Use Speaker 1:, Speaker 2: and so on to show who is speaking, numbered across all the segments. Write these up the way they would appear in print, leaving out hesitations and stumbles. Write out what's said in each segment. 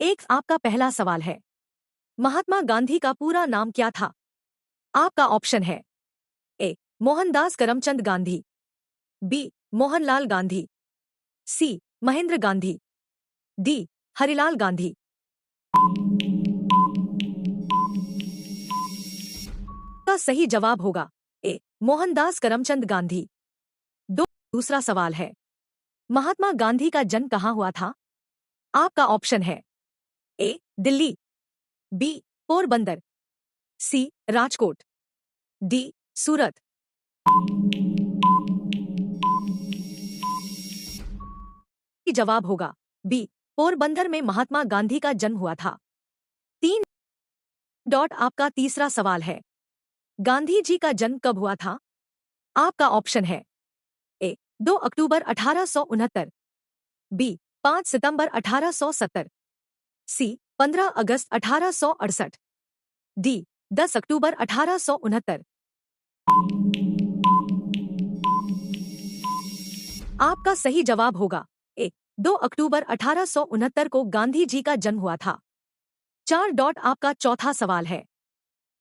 Speaker 1: एक आपका पहला सवाल है, महात्मा गांधी का पूरा नाम क्या था? आपका ऑप्शन है ए मोहनदास करमचंद गांधी, बी मोहनलाल गांधी, सी महेंद्र गांधी, डी हरिलाल गांधी। का सही जवाब होगा ए मोहनदास करमचंद गांधी। दूसरा सवाल है, महात्मा गांधी का जन्म कहाँ हुआ था? आपका ऑप्शन है ए दिल्ली, बी पोरबंदर, सी राजकोट, डी सूरत। जवाब होगा बी पोरबंदर में महात्मा गांधी का जन्म हुआ था। 3 आपका तीसरा सवाल है, गांधी जी का जन्म कब हुआ था? आपका ऑप्शन है ए 2 अक्टूबर 1869, बी 5 सितंबर 1870, सी 15 अगस्त 1868, डी 10 अक्टूबर 1869। आपका सही जवाब होगा ए 2 अक्टूबर 1869 को गांधी जी का जन्म हुआ था। 4 आपका चौथा सवाल है,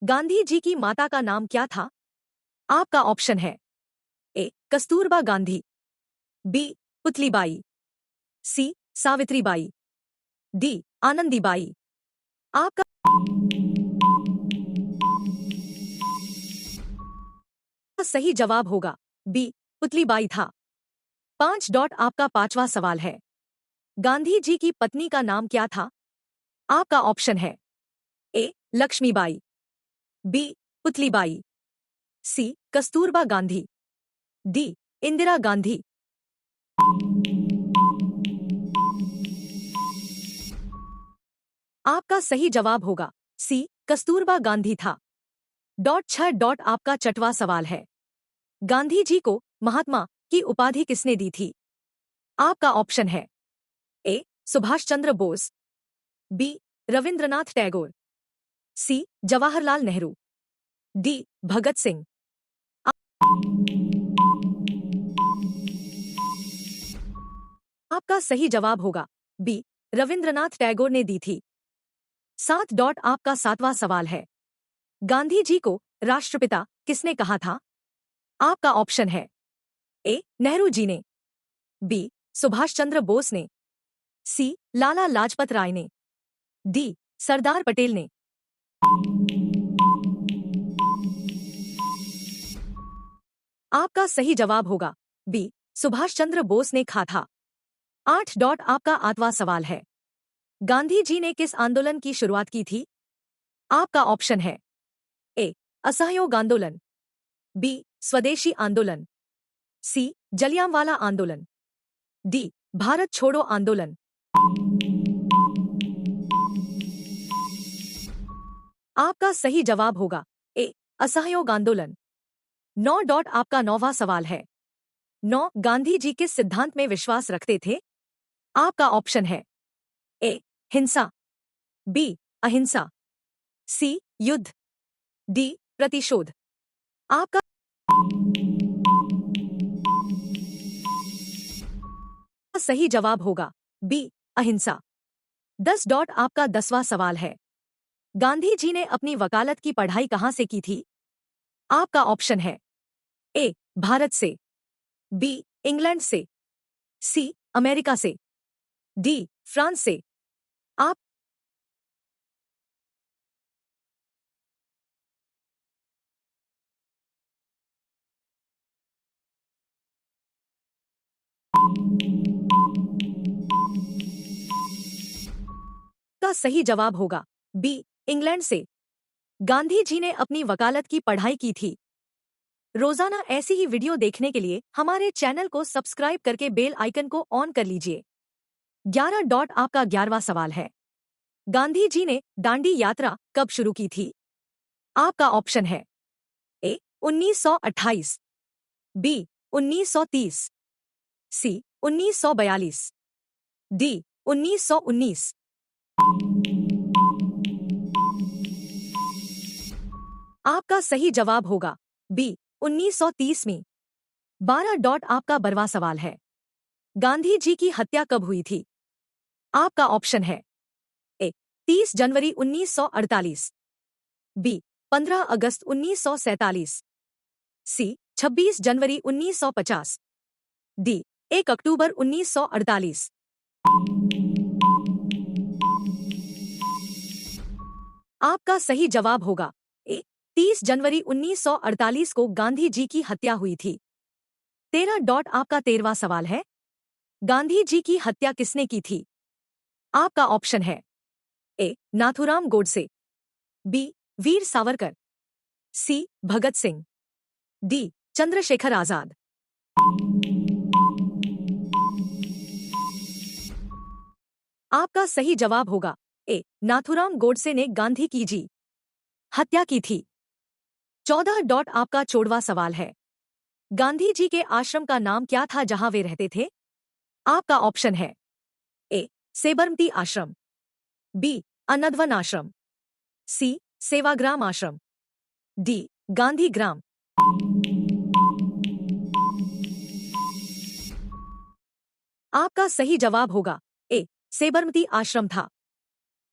Speaker 1: गांधी जी की माता का नाम क्या था? आपका ऑप्शन है ए कस्तूरबा गांधी, बी पुतलीबाई, सी सावित्रीबाई, डी आनंदीबाई। आपका सही जवाब होगा बी पुतलीबाई था। 5 आपका पांचवा सवाल है, गांधी जी की पत्नी का नाम क्या था? आपका ऑप्शन है ए लक्ष्मीबाई, बी पुतलीबाई, सी कस्तूरबा गांधी, डी इंदिरा गांधी। आपका सही जवाब होगा सी कस्तूरबा गांधी था। 6 आपका छठवां सवाल है, गांधी जी को महात्मा की उपाधि किसने दी थी? आपका ऑप्शन है ए सुभाष चंद्र बोस, बी रविंद्रनाथ टैगोर, सी जवाहरलाल नेहरू, डी भगत सिंह। आपका सही जवाब होगा बी रविंद्रनाथ टैगोर ने दी थी। 7 आपका सातवां सवाल है, गांधी जी को राष्ट्रपिता किसने कहा था? आपका ऑप्शन है ए नेहरू जी ने, बी सुभाष चंद्र बोस ने, सी लाला लाजपत राय ने, डी सरदार पटेल ने। आपका सही जवाब होगा बी सुभाष चंद्र बोस ने कहा था। 8 आपका आठवां सवाल है, गांधी जी ने किस आंदोलन की शुरुआत की थी? आपका ऑप्शन है ए असहयोग आंदोलन, बी स्वदेशी आंदोलन, सी जलियांवाला आंदोलन, डी भारत छोड़ो आंदोलन। आपका सही जवाब होगा ए असहयोग आंदोलन। 9 आपका नौवां सवाल है, 9 गांधी जी किस सिद्धांत में विश्वास रखते थे? आपका ऑप्शन है ए हिंसा, बी अहिंसा, सी युद्ध, डी प्रतिशोध। आपका सही जवाब होगा बी अहिंसा। 10 आपका 10वां सवाल है, गांधी जी ने अपनी वकालत की पढ़ाई कहां से की थी? आपका ऑप्शन है ए भारत से, बी इंग्लैंड से, सी अमेरिका से, डी फ्रांस से। आप का सही जवाब होगा बी इंग्लैंड से। गांधी जी ने अपनी वकालत की पढ़ाई की थी। रोजाना ऐसी ही वीडियो देखने के लिए हमारे चैनल को सब्सक्राइब करके बेल आइकन को ऑन कर लीजिए। 11 आपका 11वां सवाल है, गांधी जी ने दांडी यात्रा कब शुरू की थी? आपका ऑप्शन है ए 1928, बी 1930, सी 1942, डी 1919। आपका सही जवाब होगा बी 1930 में। 12 आपका 12वां सवाल है, गांधी जी की हत्या कब हुई थी? आपका ऑप्शन है 30 जनवरी 1948, बी 15 अगस्त 1947, सी 26 जनवरी 1950, डी 1 अक्टूबर 1948। आपका सही जवाब होगा ए 30 जनवरी 1948 को गांधी जी की हत्या हुई थी। 13 आपका 13वां सवाल है, गांधी जी की हत्या किसने की थी? आपका ऑप्शन है ए नाथूराम गोडसे, बी वीर सावरकर, सी भगत सिंह, डी चंद्रशेखर आजाद। आपका सही जवाब होगा ए नाथूराम गोडसे ने गांधी की जी हत्या की थी। 14 आपका 14वां सवाल है, गांधी जी के आश्रम का नाम क्या था जहां वे रहते थे? आपका ऑप्शन है ए सेबरमती आश्रम, बी अन्नदवन आश्रम, सी सेवाग्राम आश्रम, डी गांधी ग्राम। आपका सही जवाब होगा ए सेबरमती आश्रम था।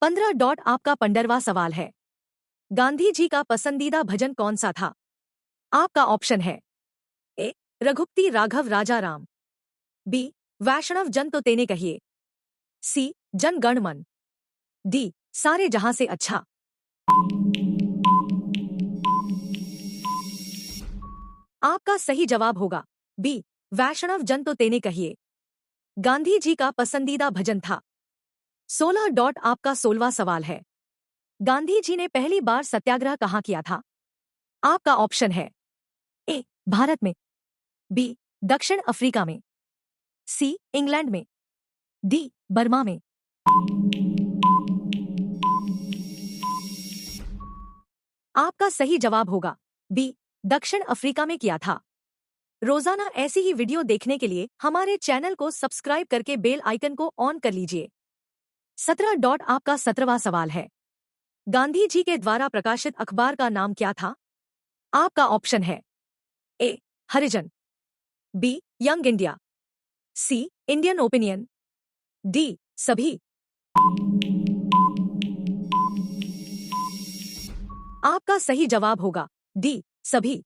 Speaker 1: 15 आपका 15वां सवाल है, गांधी जी का पसंदीदा भजन कौन सा था? आपका ऑप्शन है ए रघुपति राघव राजा राम, बी वैष्णव जन तो तेने कहिए, सी जन गण मन, डी सारे जहां से अच्छा। आपका सही जवाब होगा बी वैष्णव जन तो तेने कहिए, गांधी जी का पसंदीदा भजन था। 16 आपका 16वां सवाल है, गांधी जी ने पहली बार सत्याग्रह कहाँ किया था? आपका ऑप्शन है ए भारत में, बी दक्षिण अफ्रीका में, सी इंग्लैंड में, डी बर्मा में। आपका सही जवाब होगा बी दक्षिण अफ्रीका में किया था। रोजाना ऐसी ही वीडियो देखने के लिए हमारे चैनल को सब्सक्राइब करके बेल आइकन को ऑन कर लीजिए। 17 आपका 17वां सवाल है, गांधी जी के द्वारा प्रकाशित अखबार का नाम क्या था? आपका ऑप्शन है A Harijan, B Young India, C Indian Opinion, D सभी। आपका सही जवाब होगा डी सभी।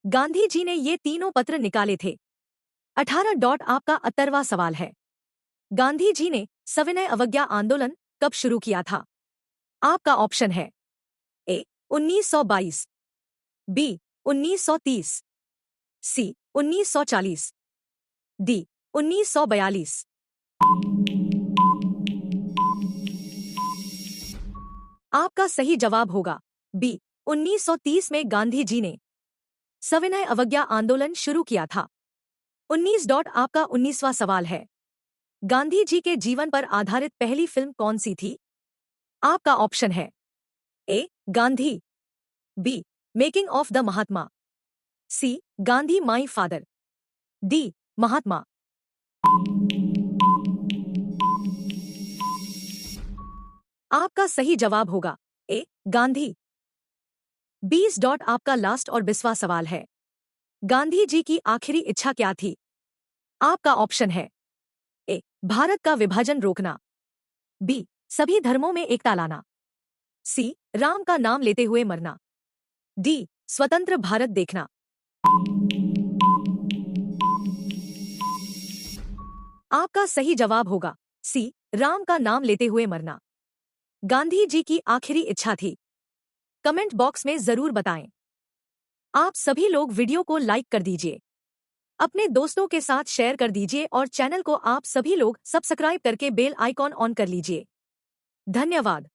Speaker 1: गांधी जी ने ये तीनों पत्र निकाले थे। 18 आपका 18वां सवाल है, गांधी जी ने सविनय अवज्ञा आंदोलन कब शुरू किया था? आपका ऑप्शन है ए 1922, बी 1930, सी 1940, डी 1942। आपका सही जवाब होगा बी 1930 में गांधी जी ने सविनय अवज्ञा आंदोलन शुरू किया था। 19 आपका 19वां सवाल है, गांधी जी के जीवन पर आधारित पहली फिल्म कौन सी थी? आपका ऑप्शन है A Gandhi, B Making of the Mahatma, C Gandhi My Father, D Mahatma. आपका सही जवाब होगा ए गांधी। 20 आपका लास्ट और 20वां सवाल है, गांधी जी की आखिरी इच्छा क्या थी? आपका ऑप्शन है ए भारत का विभाजन रोकना, बी सभी धर्मों में एकता लाना, सी राम का नाम लेते हुए मरना, डी स्वतंत्र भारत देखना। आपका सही जवाब होगा सी राम का नाम लेते हुए मरना। गांधी जी की आखिरी इच्छा थी। कमेंट बॉक्स में जरूर बताएं। आप सभी लोग वीडियो को लाइक कर दीजिए, अपने दोस्तों के साथ शेयर कर दीजिए और चैनल को आप सभी लोग सब्सक्राइब करके बेल आइकॉन ऑन कर लीजिए। धन्यवाद।